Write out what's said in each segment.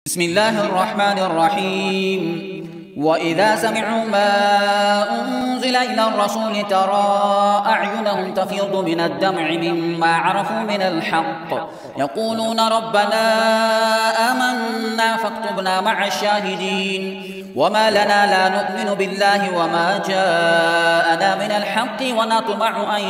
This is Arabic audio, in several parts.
بسم الله الرحمن الرحيم. وإذا سمعوا ما أنزل إلى الرسول ترى أعينهم تفيض من الدمع مما عرفوا من الحق يقولون ربنا آمنا فاكتبنا مع الشاهدين. وما لنا لا نؤمن بالله وما جاءنا من الحق ونطمع أن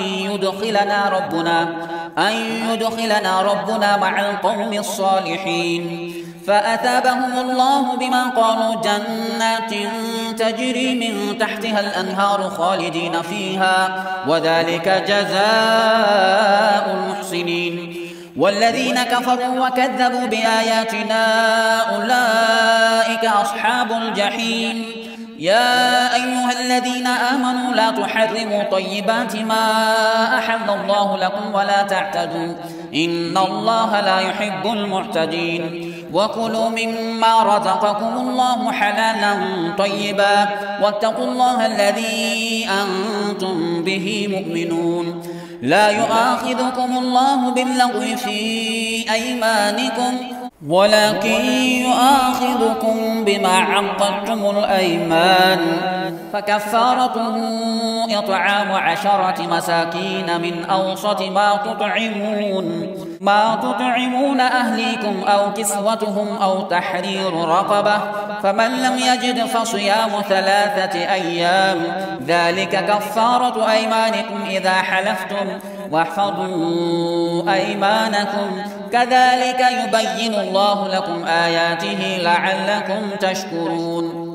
يدخلنا ربنا مع القوم الصالحين. فأثابهم الله بما قالوا جنات تجري من تحتها الأنهار خالدين فيها وذلك جزاء المحسنين. والذين كفروا وكذبوا بآياتنا أولئك أصحاب الجحيم. يا أيها الذين آمنوا لا تحرموا طيبات ما أحل الله لكم ولا تعتدوا إن الله لا يحب المعتدين. وكلوا مما رزقكم الله حلالا طيبا واتقوا الله الذي أنتم به مؤمنون. لا يؤاخذكم الله باللغو في أيمانكم ولكن يؤاخذكم بما عقدتم الأيمان. فكفارته إطعام 10 مساكين من أوسط ما تطعمون أهليكم أو كسوتهم أو تحرير رقبة. فمن لم يجد فصيام 3 أيام ذلك كفارة أيمانكم إذا حلفتم واحفظوا أيمانكم كذلك يبين الله لكم آياته لعلكم تشكرون.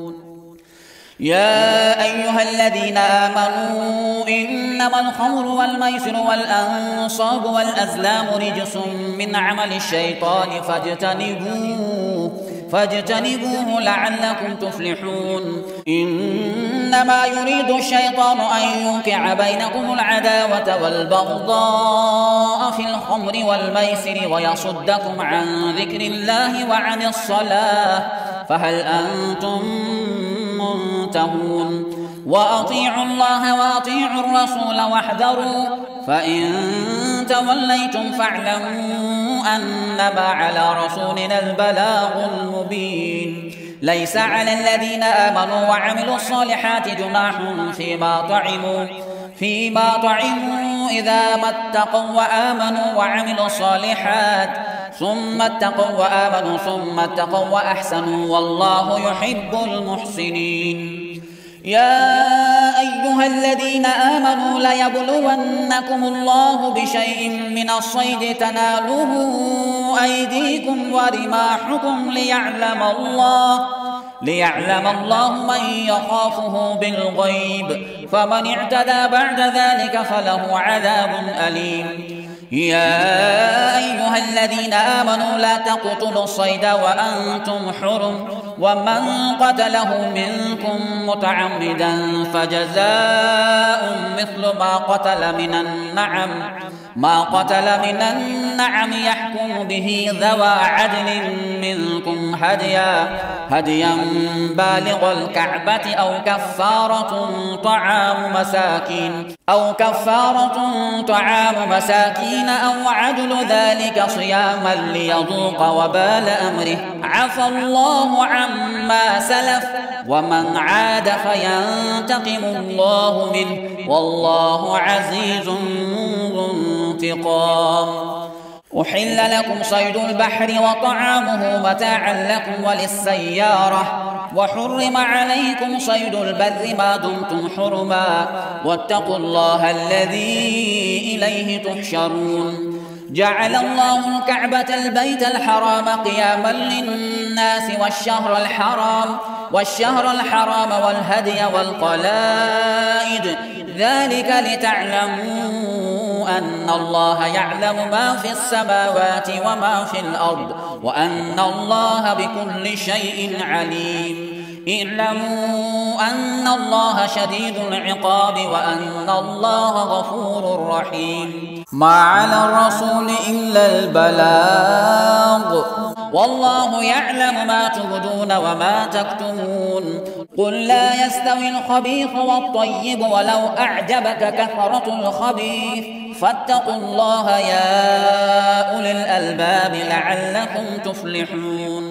يا أيها الذين آمنوا إنما الخمر والميسر والأنصاب والأزلام رجس من عمل الشيطان فاجتنبوه لعلكم تفلحون. إنما يريد الشيطان أن يوقع بينكم العداوة والبغضاء في الخمر والميسر ويصدكم عن ذكر الله وعن الصلاة فهل أنتم منتهون. وأطيعوا الله وأطيعوا الرسول واحذروا فإن توليتم فاعلموا أنما على رسولنا البلاغ المبين. ليس على الذين آمنوا وعملوا الصالحات جناح فيما طعموا إذا ما اتقوا وآمنوا وعملوا الصالحات ثم اتقوا وآمنوا ثم اتقوا وأحسنوا والله يحب المحسنين. يا أيها الذين آمنوا ليبلونكم الله بشيء من الصيد تناله أيديكم ورماحكم ليعلم الله من يخافه بالغيب فمن اعتدى بعد ذلك فله عذاب أليم. يا أيها الذين آمنوا لا تقتلوا الصيد وأنتم حرم ومن قتله منكم متعمدا فجزاء مثل ما قتل من النعم يحكم به ذوى عدل منكم هديا بالغ الكعبة أو كفارة طعام مساكين أو عدل ذلك صياما ليذوق وبال أمره عفى الله عما سلف ومن عاد فينتقم الله منه والله عزيز ذو انتقام. أحل لكم صيد البحر وطعامه متاعا لكم وللسيارة وحرم عليكم صيد البر ما دمتم حرما واتقوا الله الذي إليه تحشرون. جعل الله الكعبة البيت الحرام قياما للناس والشهر الحرام والهدي والقلائد ذلك لتعلموا أن الله يعلم ما في السماوات وما في الأرض وأن الله بكل شيء عليم. اعلموا أن الله شديد العقاب وأن الله غفور رحيم. ما على الرسول إلا البلاغ والله يعلم ما تبدون وما تكتمون. قل لا يستوي الخبيث والطيب ولو أعجبك كثرة الخبيث فاتقوا الله يا أولي الألباب لعلكم تفلحون.